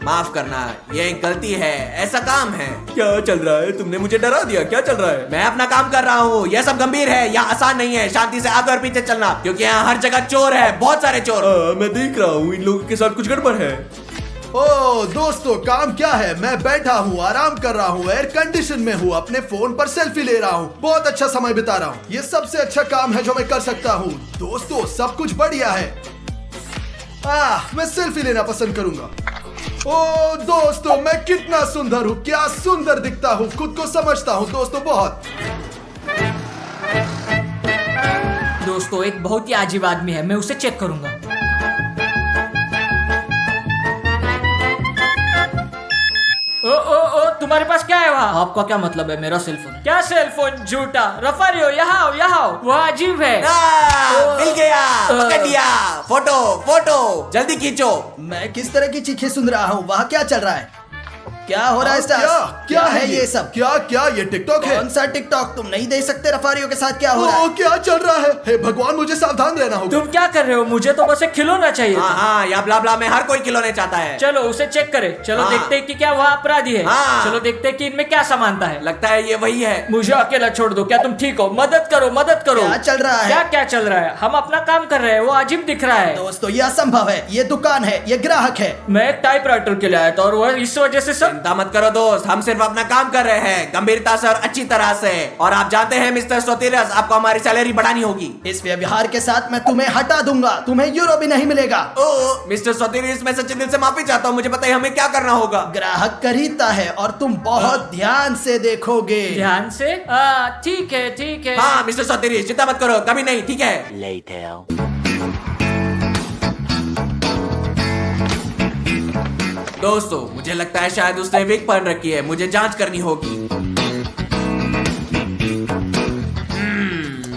माफ करना, ये एक गलती है, ऐसा काम है। क्या चल रहा है? तुमने मुझे डरा दिया। क्या चल रहा है? मैं अपना काम कर रहा हूँ। यह सब गंभीर है, यह आसान नहीं है। शांति से आगे और पीछे चलना, क्योंकि यहाँ हर जगह चोर है, बहुत सारे चोर। मैं देख रहा हूँ इन लोगों के साथ कुछ गड़बड़ है। ओ दोस्तों, काम क्या है? मैं बैठा हूँ, आराम कर रहा हूँ, एयर कंडीशन में हूँ, अपने फोन पर सेल्फी ले रहा हूँ, बहुत अच्छा समय बिता रहा हूँ। ये सबसे अच्छा काम है जो मैं कर सकता हूँ। दोस्तों, सब कुछ बढ़िया है। मैं सेल्फी लेना पसंद करूंगा। ओ दोस्तों, मैं कितना सुंदर हूँ, क्या सुंदर दिखता हूँ, खुद को समझता हूँ दोस्तों, बहुत। दोस्तों, एक बहुत ही अजीब आदमी है, मैं उसे चेक करूंगा। ओ ओ ओ, तुम्हारे पास क्या है वहाँ? आपका क्या मतलब है? मेरा सेलफोन। क्या सेलफोन? झूठा। रफारियो, यहाँ आओ, यहाँ आओ। वह अजीब है। मिल गया, पकड़ लिया। फोटो फोटो, जल्दी खींचो। मैं किस तरह की चीखें सुन रहा हूँ? वहाँ क्या चल रहा है? क्या हो रहा है स्टार्स? क्या है ये सब? क्या ये टिकटॉक है? कौन सा टिकटॉक? तुम नहीं देख सकते रफारियों के साथ क्या हो रहा है? क्या चल रहा है? हे भगवान, मुझे सावधान रहना होगा। तुम क्या कर रहे हो? मुझे तो बस एक खिलौना चाहिए हाँ था। हाँ, या ब्ला ब्ला में हर कोई खिलौने चाहता है। चलो उसे चेक करें। चलो हाँ। देखते हैं कि क्या वह अपराधी है। हाँ। चलो देखते हैं कि इनमें क्या समानता है। लगता है ये वही है। मुझे अकेला छोड़ दो। क्या तुम ठीक हो? मदद करो, मदद करो। क्या चल रहा है? क्या क्या चल रहा है? हम अपना काम कर रहे हैं, वो अजीब दिख रहा है। दोस्तों, ये असंभव है। ये दुकान है, ये ग्राहक है। मैं एक टाइपराइटर के लिए आया था और वह इस वजह से सब। चिंता मत करो दोस्त, हम सिर्फ अपना काम कर रहे हैं, गंभीरता से और अच्छी तरह से। और आप जानते हैं मिस्टर सोतिरस, आपको हमारी सैलरी बढ़ानी होगी। इस व्यवहार के साथ मैं तुम्हें हटा दूंगा, तुम्हें यूरो भी नहीं मिलेगा। ओ मिस्टर सोतिरस, मैं सच्चे दिल से माफी चाहता हूँ, मुझे पता है हमें क्या करना होगा। ग्राहक खरीदता है और तुम बहुत ध्यान से देखोगे। ध्यान से? ठीक है, ठीक है। हाँ मिस्टर सोतिरस, चिंता मत करो, कभी नहीं, ठीक है। Later. दोस्तों, मुझे लगता है शायद उसने विग पहन रखी है, मुझे जांच करनी होगी।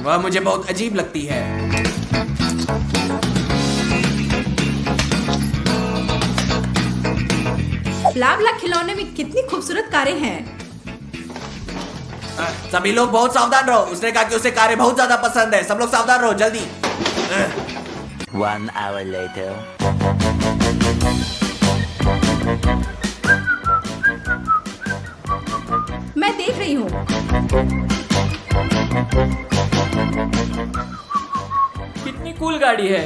वह मुझे बहुत अजीब लगती है। ब्ला ब्ला खिलौने में कितनी खूबसूरत कारें हैं। सभी लोग बहुत सावधान रहो, उसने कहा कि उसे कारें बहुत ज्यादा पसंद है। सब लोग सावधान रहो, जल्दी। 1 hour later. मैं देख रही हूँ। कितनी कूल गाड़ी है।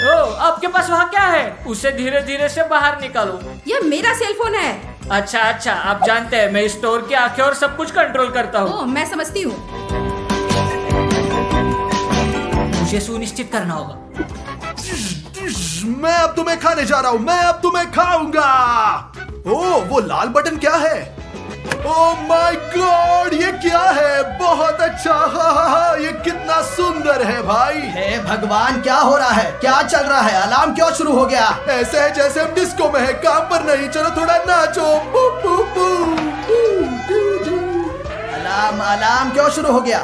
ओ, आपके पास वहाँ क्या है? उसे धीरे धीरे से बाहर निकालो। यह मेरा सेलफोन है। अच्छा अच्छा, आप जानते हैं मैं स्टोर की आंखें और सब कुछ कंट्रोल करता हूँ। ओह, मैं समझती हूँ। मुझे सुनिश्चित करना होगा। मैं अब तुम्हें खाने जा रहा हूँ, मैं अब तुम्हें खाऊंगा। ओ वो लाल बटन क्या है? ओह माय गॉड, ये क्या है? बहुत अच्छा, ये कितना सुंदर है भाई। हे भगवान, क्या हो रहा है? क्या चल रहा है? अलार्म क्यों शुरू हो गया? ऐसे है जैसे हम डिस्को में है, काम पर नहीं। चलो थोड़ा नाचो। पू, पू, पू, पू, पू, पू। अलार्म क्यों शुरू हो गया?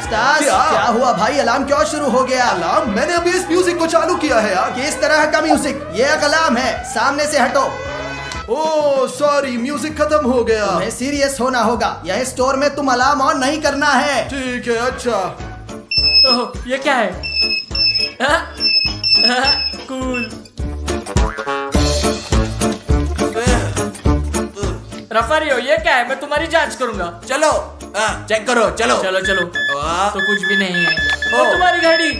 स्टार्स, क्या हुआ भाई? अलार्म क्यों शुरू हो गया? अलार्म? मैंने अभी इस म्यूजिक को चालू किया है यार। किस तरह का म्यूजिक? ये एक अलार्म है, सामने से हटो। ओह सॉरी, म्यूजिक खत्म हो गया। तुम्हें सीरियस होना होगा। यह स्टोर में तुम अलार्म ऑन नहीं करना है। ठीक है, अच्छा। ओह, ये क्या है? कूल। रफारियो, ये क्या है? मैं तुम्हारी जांच करूंगा। चलो चेक करो, चलो चलो चलो। वाह। तो कुछ भी नहीं है। ओ तुम्हारी घड़ी।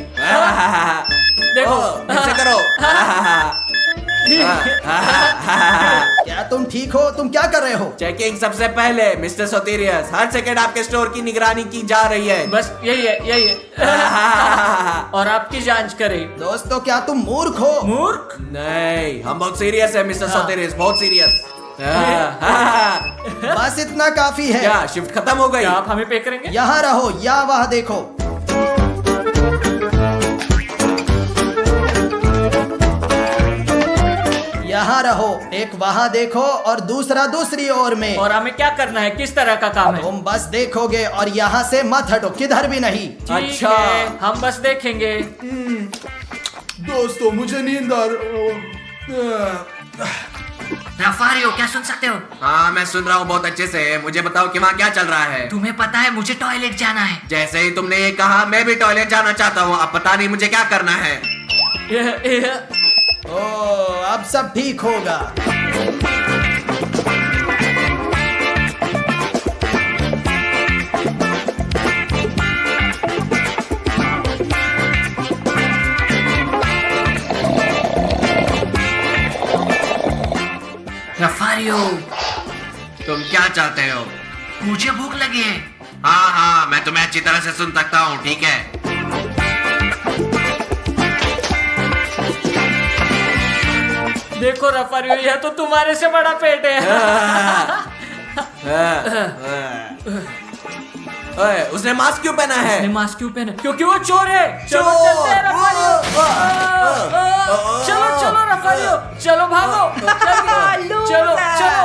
देखो। ऐसे करो। क्या तुम ठीक हो? तुम क्या कर रहे हो? चेकिंग सबसे पहले मिस्टर सोटेरियस, हर सेकंड आपके स्टोर की निगरानी की जा रही है। बस यही है, यही है। और आपकी जांच करें। दोस्तों, क्या तुम मूर्ख हो? मूर्ख? नहीं, हम बहुत सीरियस है मिस्टर सोटेरियस, बहुत सीरियस। बस इतना काफी है। क्या शिफ्ट खत्म हो गई? क्या आप हमें पे करेंगे? यहाँ रहो या वहाँ देखो। यहाँ रहो, एक वहाँ देखो और दूसरा दूसरी ओर में। और हमें क्या करना है? किस तरह का काम है? तुम बस देखोगे और यहाँ से मत हटो, किधर भी नहीं। ठीक है, हम बस देखेंगे। दोस्तों, मुझे नींद आ रफारियो, क्या सुन सकते हो? हाँ, मैं सुन रहा हूँ बहुत अच्छे से। मुझे बताओ कि वहाँ क्या चल रहा है। तुम्हें पता है मुझे टॉयलेट जाना है। जैसे ही तुमने ये कहा, मैं भी टॉयलेट जाना चाहता हूँ। अब पता नहीं मुझे क्या करना है। ओह, अब सब ठीक होगा। रफारियो, तुम क्या चाहते हो? मुझे भूख लगी है। हाँ हाँ, मैं तुम्हें अच्छी तरह से सुन सकता हूँ, ठीक है। देखो रफारियो, यह तो तुम्हारे से बड़ा पेट है। ओए, उसने मास्क क्यों पहना है? उसने मास्क क्यों पहना? क्योंकि वो चोर है। चलो चलते हैं रफारियो। चलो चलो रफारियो, चलो भागो। चलो चलो।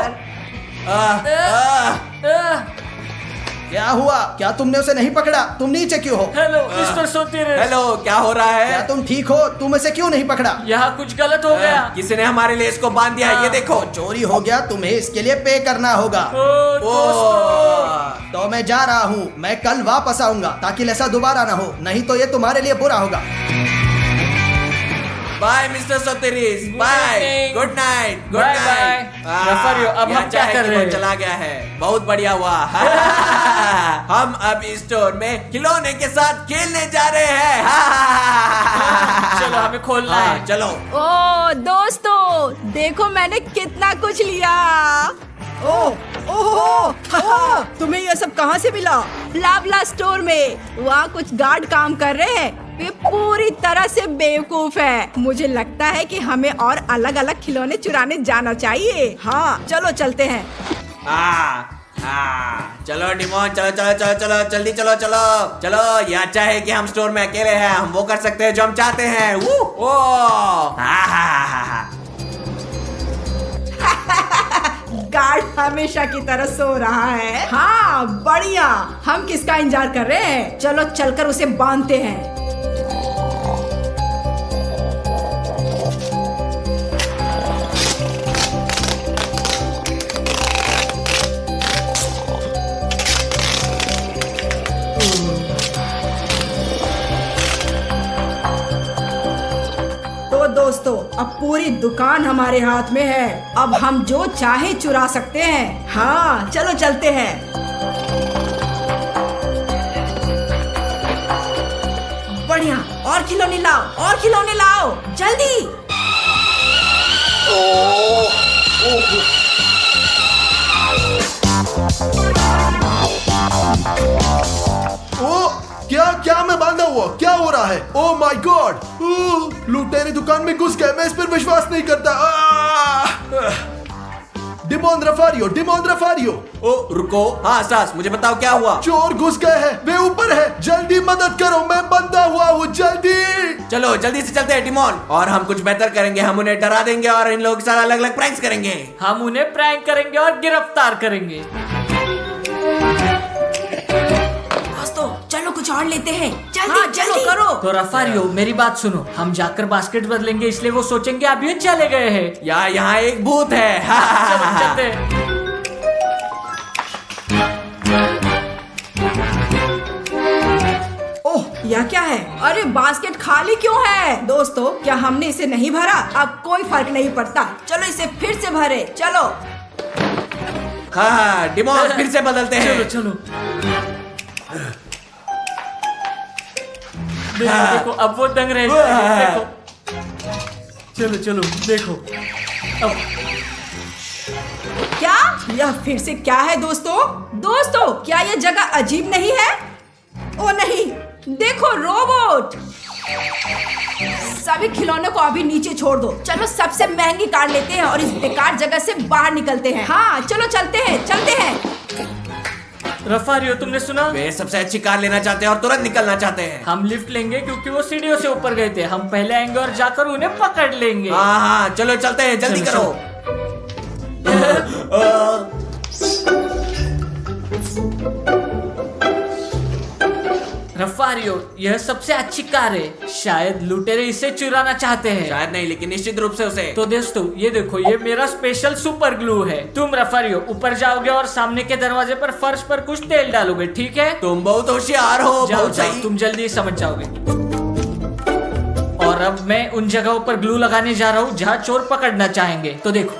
क्या हुआ? क्या तुमने उसे नहीं पकड़ा? तुम नीचे क्यों हो? Hello mister सोटेरियस। हेलो, क्या हो रहा क्या है? तुम ठीक हो? तुम इसे क्यों नहीं पकड़ा? यहाँ कुछ गलत हो गया। किसी ने हमारे लिए इसको बांध दिया है, ये देखो। चोरी हो गया, तुम्हें इसके लिए पे करना होगा। तो मैं जा रहा हूँ, मैं कल वापस आऊंगा ताकि ऐसा दोबारा ना हो, नहीं तो ये तुम्हारे लिए बुरा होगा। Bye mister Soteris, bye, good night, good Bye, night. bye. Rafario, अब हम क्या कर रहे हैं? चला गया है, बहुत बढ़िया हुआ। हम अब इस स्टोर में खिलौने के साथ खेलने जा रहे हैं। चलो हमें खोलना है। चलो। ओ दोस्तों, देखो मैंने कितना कुछ लिया। ओह, तुम्हें ये सब कहाँ से मिला? ब्ला स्टोर में। वहाँ कुछ गार्ड काम कर रहे हैं। वे पूरी तरह से बेवकूफ है। मुझे लगता है कि हमें और अलग अलग खिलौने चुराने जाना चाहिए। हाँ, चलो चलते हैं। चलो डिमोन, चलो चलो चलो चलो, जल्दी चलो चलो चलो। ये अच्छा है कि हम स्टोर में अकेले हैं, हम वो कर सकते हैं जो हम चाहते हैं। गार्ड हमेशा की तरह सो रहा है। हाँ, बढ़िया। हम किसका इंतजार कर रहे हैं? चलो चलकर उसे बांधते हैं। तो दोस्तों, अब पूरी दुकान हमारे हाथ में है। अब हम जो चाहे चुरा सकते हैं। हाँ, चलो चलते हैं। बढ़िया, और खिलौने लाओ, और खिलौने लाओ, जल्दी। ओ क्या क्या मैं बांधा हुआ? क्या हो रहा है? Oh my God! लुटेरे दुकान में घुस गए। मैं इस पर विश्वास नहीं करता। डिमोन रफारियो। ओ रुको, हाँ सास, मुझे बताओ क्या हुआ? चोर घुस गए हैं, वे ऊपर है। जल्दी मदद करो, मैं बंधा हुआ हूँ। जल्दी चलो जल्दी से चलते हैं डिमोन, और हम कुछ बेहतर करेंगे। हम उन्हें डरा देंगे और इन लोगों के साथ अलग अलग प्रैंक्स करेंगे। हम उन्हें प्रैंक करेंगे और गिरफ्तार करेंगे। दोस्तों चलो कुछ और लेते हैं। जल्दी जल्दी करो। तो रफारियो मेरी बात सुनो, हम जाकर बास्केट बदलेंगे, इसलिए वो सोचेंगे आप ये चले गए हैं। यहाँ एक भूत है। चलो चलते हैं। ओह यह क्या है? अरे बास्केट खाली क्यों है? दोस्तों क्या हमने इसे नहीं भरा? अब कोई फर्क नहीं पड़ता, चलो इसे फिर से भरे। चलो हाँ डिमोन, फिर से बदलते हैं। चलो देखो अब वो दंग रहे हैं। देखो चलो देखो अब क्या यह फिर से क्या है? दोस्तों क्या यह जगह अजीब नहीं है? ओ नहीं, देखो रोबोट। सभी खिलौनों को अभी नीचे छोड़ दो। चलो सबसे महंगी कार लेते हैं और इस बेकार जगह से बाहर निकलते हैं। हाँ चलो चलते हैं। रफारियो तुमने सुना? वे सबसे अच्छी कार लेना चाहते हैं और तुरंत निकलना चाहते हैं। हम लिफ्ट लेंगे क्योंकि वो सीढ़ियों से ऊपर गए थे। हम पहले आएंगे और जाकर उन्हें पकड़ लेंगे। हाँ चलो चलते हैं, जल्दी चलो, करो। रफारियो यह सबसे अच्छी कार है। शायद लुटेरे इसे चुराना चाहते हैं। शायद नहीं, लेकिन निश्चित रूप से उसे। तो दोस्तों ये देखो, ये मेरा स्पेशल सुपर ग्लू है। तुम रफारियो ऊपर जाओगे और सामने के दरवाजे पर फर्श पर कुछ तेल डालोगे, ठीक है? तुम बहुत होशियार हो। बहुत सही। तुम जल्दी समझ जाओगे। और अब मैं उन जगहों पर ग्लू लगाने जा रहा हूँ जहाँ चोर पकड़ना चाहेंगे। तो देखो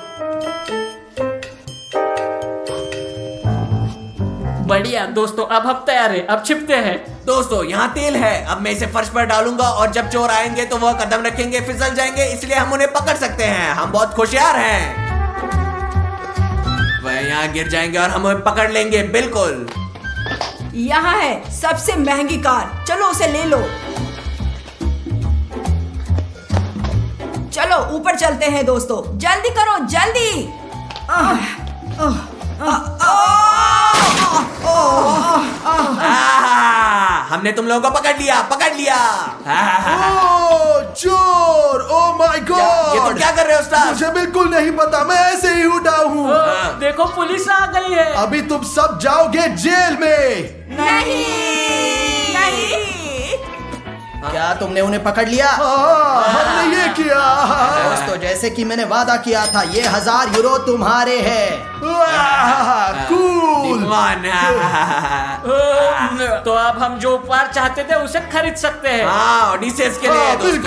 बढ़िया दोस्तों, अब हम तैयार हैं। अब छिपते हैं। दोस्तों यहाँ तेल है। अब मैं इसे फर्श पर डालूंगा और जब चोर आएंगे तो वह कदम रखेंगे, फिसल जाएंगे, इसलिए हम उन्हें पकड़ सकते हैं। हम बहुत होशियार हैं। वह यहाँ गिर जाएंगे और हम उन्हें पकड़ लेंगे। बिल्कुल। यहाँ है सबसे महंगी कार, चलो उसे ले लो। चलो ऊपर चलते हैं दोस्तों, जल्दी करो जल्दी। हमने तुम लोगों को पकड़ लिया। चोर! ओह माय ये गॉड! तुम क्या कर रहे हो उस्ताद? मुझे बिल्कुल नहीं पता, मैं ऐसे ही उठा हूँ। देखो पुलिस आ गई है। अभी तुम सब जाओगे जेल में। नहीं। क्या तुमने उन्हें पकड़ लिया? हमने ये किया। दोस्तों जैसे कि मैंने वादा किया था, ये 1000 यूरो तुम्हारे हैं। कूल। तो अब हम जो उपहार चाहते थे उसे खरीद सकते हैं। हाँ, ओडिसेस के लिए दोस्तों।